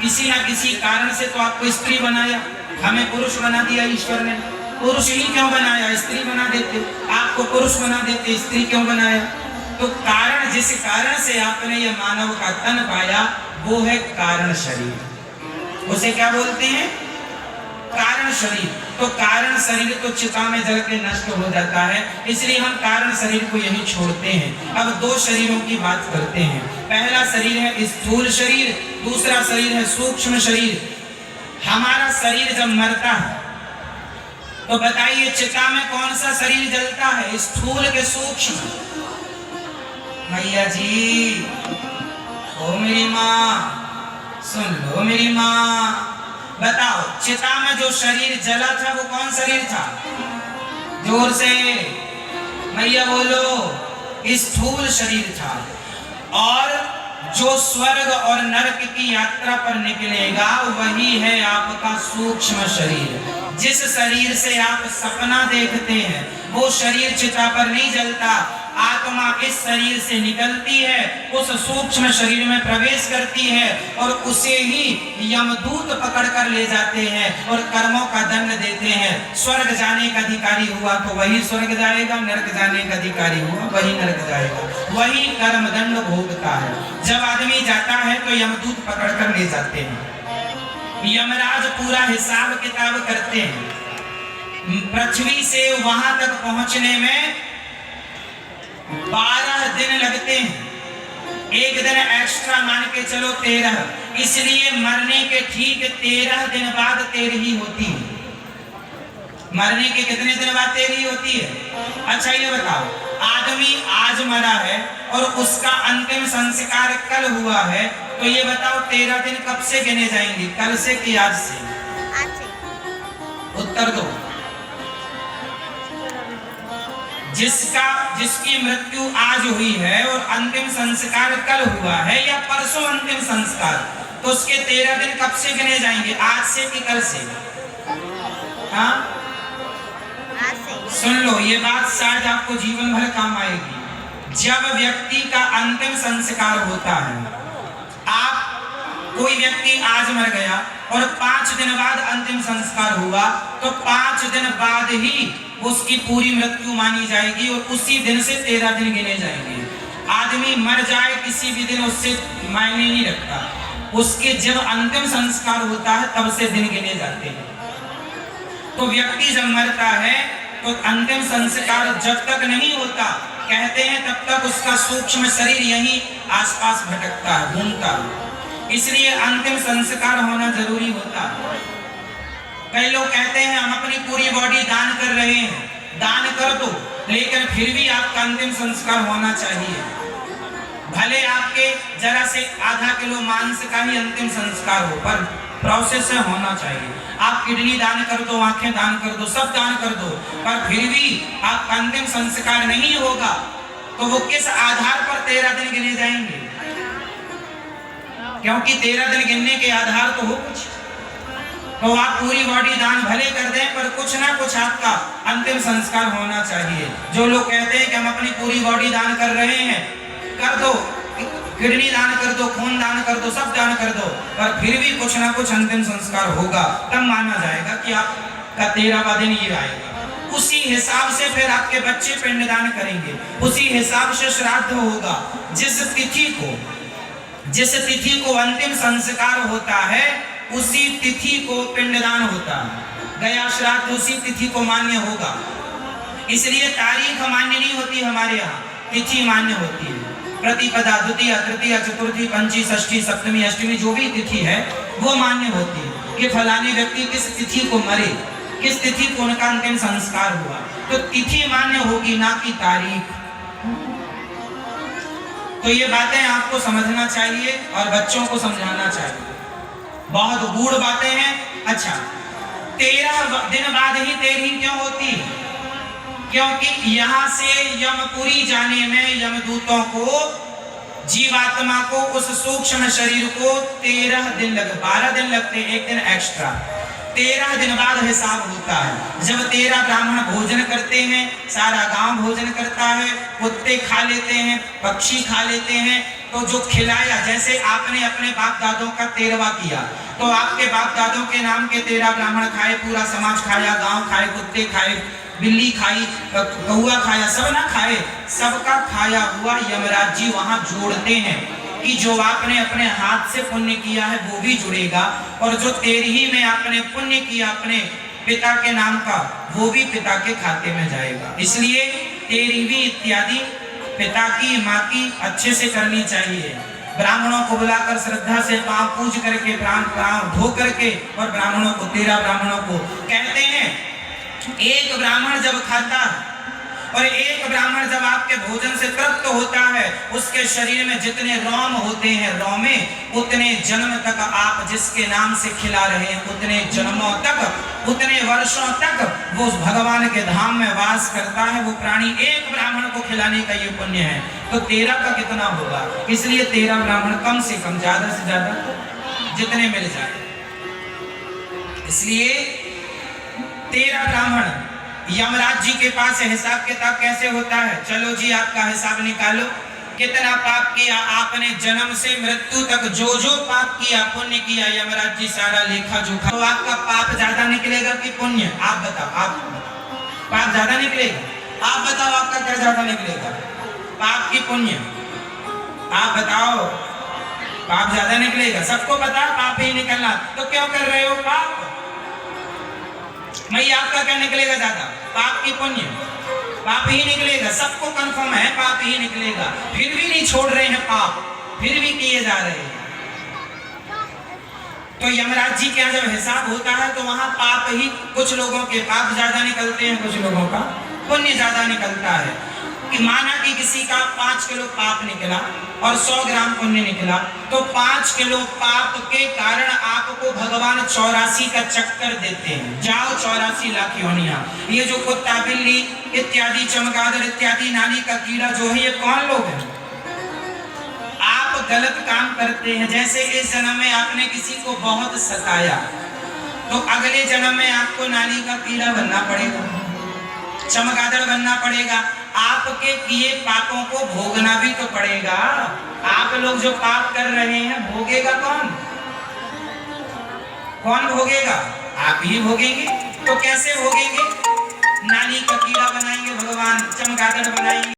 किसी ना किसी कारण से तो आपको स्त्री बनाया, हमें पुरुष बना दिया ईश्वर ने। पुरुष ही क्यों बनाया, स्त्री बना देते, आपको पुरुष बना देते, स्त्री क्यों बनाया? तो कारण, जिस कारण से आपने ये मानव का तन पाया वो है कारण शरीर। उसे क्या बोलते हैं? कारण शरीर। तो कारण शरीर तो चिता में जल के नष्ट हो जाता है, इसलिए हम कारण शरीर को यही छोड़ते हैं। अब दो शरीरों की बात करते हैं। पहला शरीर है स्थूल शरीर, दूसरा शरीर है सूक्ष्म शरीर। हमारा शरीर जब मरता है तो बताइए चिता में कौन सा शरीर जलता है, स्थूल के सूक्ष्म? मैया जी, ओ मेरी माँ, सुन लो मेरी माँ, बताओ चिता में जो शरीर जला था वो कौन शरीर था? जोर से मैया बोलो। स्थूल शरीर था। और जो स्वर्ग और नरक की यात्रा पर निकलेगा वही है आपका सूक्ष्म शरीर। जिस शरीर से आप सपना देखते हैं वो शरीर चिता पर नहीं जलता। आत्मा इस शरीर से निकलती है, उस सूक्ष्म शरीर में प्रवेश करती है और उसे ही यमदूत पकड़ कर ले जाते हैं और कर्मों का दंड देते हैं। स्वर्ग जाने का अधिकारी हुआ तो वही स्वर्ग जाएगा, नरक जाने का अधिकारी हुआ वही नरक जाएगा, वही कर्म दंड भोगता है। जब आदमी जाता है तो यमदूत पकड़ कर ले जाते हैं, यमराज पूरा हिसाब किताब करते हैं। पृथ्वी से वहां तक पहुंचने में 12 दिन लगते हैं, एक दिन एक्स्ट्रा मान के चलो 13, इसलिए मरने के ठीक 13 दिन बाद 13 होती है। मरने के कितने दिन बाद 13 होती है? अच्छा ये बताओ, आदमी आज मरा है और उसका अंतिम संस्कार कल हुआ है, तो ये बताओ 13 दिन कब से गिने जाएंगे, कल से कि आज से? आज से। उत्तर दो। जिसकी मृत्यु आज हुई है और अंतिम संस्कार कल हुआ है या परसों अंतिम संस्कार, तो उसके 13 दिन कब से गिने जाएंगे, आज से कि कल से? हाँ, आज से। सुन लो, ये बात शायद आपको जीवन भर काम आएगी। जब व्यक्ति का अंतिम संस्कार होता है, कोई व्यक्ति आज मर गया और 5 दिन बाद अंतिम संस्कार हुआ, तो 5 दिन बाद ही उसकी पूरी मृत्यु मानी जाएगी और उसी दिन से 13 दिन गिने जाएंगे। आदमी मर जाए किसी भी दिन उससे मायने नहीं रखता, उसके जब अंतिम संस्कार होता है तब से दिन गिने जाते हैं। तो व्यक्ति जब मरता है तो अंतिम संस्कार जब तक नहीं होता, कहते हैं तब तक उसका सूक्ष्म शरीर यहीं आसपास भटकता है, घूमता है, इसलिए अंतिम संस्कार होना जरूरी होता है। कई लोग कहते हैं हम अपनी पूरी बॉडी दान कर रहे हैं, दान कर दो, लेकिन फिर भी आपका अंतिम संस्कार होना चाहिए। भले आपके जरा से आधा किलो मांस का ही अंतिम संस्कार हो, पर प्रोसेस से होना चाहिए। आप किडनी दान कर दो, आंखें दान कर दो, सब दान कर दो, पर फिर भी आपका अंतिम संस्कार नहीं होगा, तो वो किस आधार पर 13 दिन गिने जाएंगे? क्योंकि 13 दिन गिनने के आधार तो हो कुछ। तो आप पूरी बॉडी दान भले कर दें, पर कुछ ना कुछ आपका अंतिम संस्कार होना चाहिए। जो लोग कहते हैं कि हम अपनी पूरी बॉडी दान कर रहे हैं, कर दो, किडनी दान कर दो, खून दान कर दो, सब दान कर दो, पर फिर भी कुछ ना कुछ अंतिम संस्कार होगा, तब माना जाएगा कि आपका 13वां दिन ये आएगा। उसी हिसाब से फिर आपके बच्चे पिंडदान करेंगे, उसी हिसाब से श्राद्ध होगा। जिस तिथि को अंतिम संस्कार होता है उसी तिथि को पिंडदान होता है। गया श्राद्ध उसी तिथि को मान्य होगा, इसलिए तारीख मान्य नहीं होती हमारे यहाँ, तिथि मान्य होती है। प्रतिपदा, द्वितीय, तृतीय, चतुर्थी, पंचमी, षष्ठी, सप्तमी, अष्टमी जो भी तिथि है वो मान्य होती है कि फलाने व्यक्ति किस तिथि को मरे, किस तिथि को उनका अंतिम संस्कार हुआ, तो तिथि मान्य होगी, ना कि तारीख। तो ये बातें आपको समझना चाहिए और बच्चों को समझाना चाहिए, बहुत गूढ़ बातें हैं। अच्छा, 13 दिन बाद ही 13 क्यों होती? क्योंकि यहाँ से यमपुरी जाने में यमदूतों को, जीवात्मा को, उस सूक्ष्म शरीर को 13 दिन लगे, 12 दिन लगते हैं, एक दिन एक्स्ट्रा। 13 दिन बाद हिसाब होता है। जब 13 ब्राह्मण भोजन करते हैं, सारा गांव भोजन करता है, कुत्ते खा लेते हैं, पक्षी खा लेते हैं, तो जो खिलाया, जैसे आपने अपने बाप दादों का 13वां किया, तो आपके बाप दादों के नाम के 13 ब्राह्मण खाए, पूरा समाज खाया, गांव खाए, कुत्ते खाए, बिल्ली खाई, कौआ खाया, सब ना खाए, सबका खाया हुआ यमराज जी वहां जोड़ते हैं कि जो आपने अपने हाथ से पुण्य किया है वो भी जुड़ेगा, और जो 13वीं में आपने पुण्य किया अपने पिता के नाम का, वो भी पिता के खाते में जाएगा। इसलिए 13वीं इत्यादि पिता की, माँ की अच्छे से करनी चाहिए। ब्राह्मणों को बुलाकर श्रद्धा से पांव पूज करके, प्राण धो करके, और ब्राह्मणों को, 13 ब्राह्मणों को कहते हैं, एक ब्राह्मण जब खाता है और एक ब्राह्मण जब आपके भोजन से तृप्त होता है, उसके शरीर में जितने रोम होते हैं, रोमे, उतने जन्म तक आप जिसके नाम से खिला रहे हैं, उतने जन्मों तक, उतने वर्षों तक वो भगवान के धाम में वास करता है। वो प्राणी एक ब्राह्मण को खिलाने का ये पुण्य है, तो 13 का कितना होगा? इसलिए 13 ब्राह्मण कम से कम, ज्यादा से ज्यादा जितने मिल जाए। इसलिए 13 ब्राह्मण यमराज जी के पास हिसाब किताब कैसे होता है? चलो जी आपका हिसाब निकालो, कितना पाप किया आपने, जन्म से मृत्यु तक जो जो पाप किया, पुण्य किया, यमराज जी सारा लेखा जोखा। तो आपका पाप ज्यादा निकलेगा कि पुण्य? आप बताओ, आप पाप ज्यादा निकलेगा? आप बताओ आपका क्या ज्यादा निकलेगा, पाप की पुण्य? आप बताओ, पाप ज्यादा निकलेगा। सबको पता पाप ही निकलना, तो क्यों कर रहे हो पाप? मैं आपका क्या निकलेगा ज्यादा, पाप की पुण्य? पाप ही निकलेगा, सबको कंफर्म है पाप ही निकलेगा, फिर भी नहीं छोड़ रहे हैं पाप, फिर भी किए जा रहे हैं। तो यमराज जी के यहाँ जब हिसाब होता है तो वहां पाप ही, कुछ लोगों के पाप ज्यादा निकलते हैं, कुछ लोगों का पुण्य ज्यादा निकलता है। कि माना कि किसी का 5 किलो पाप निकला और 100 ग्राम पुण्य निकला, तो 5 किलो पाप के कारण आपको भगवान 84 का चक्कर देते हैं, जाओ 84 लाख योनियां। ये जो कुत्ता, बिल्ली इत्यादि, चमगादड़ इत्यादि, नाली का कीड़ा जो है, ये कौन लोग हैं? आप गलत काम करते हैं। जैसे इस जन्म में आपने किसी को बहुत सताया, तो अगले जन्म में आपको नाली का कीड़ा बनना पड़ेगा, चमगादड़ बनना पड़ेगा। आपके किए पापों को भोगना भी तो पड़ेगा। आप लोग जो पाप कर रहे हैं, भोगेगा कौन? कौन भोगेगा? आप ही भोगेंगे। तो कैसे भोगेंगे? नाली का कीड़ा बनाएंगे भगवान, चमगादड़ बनाएंगे।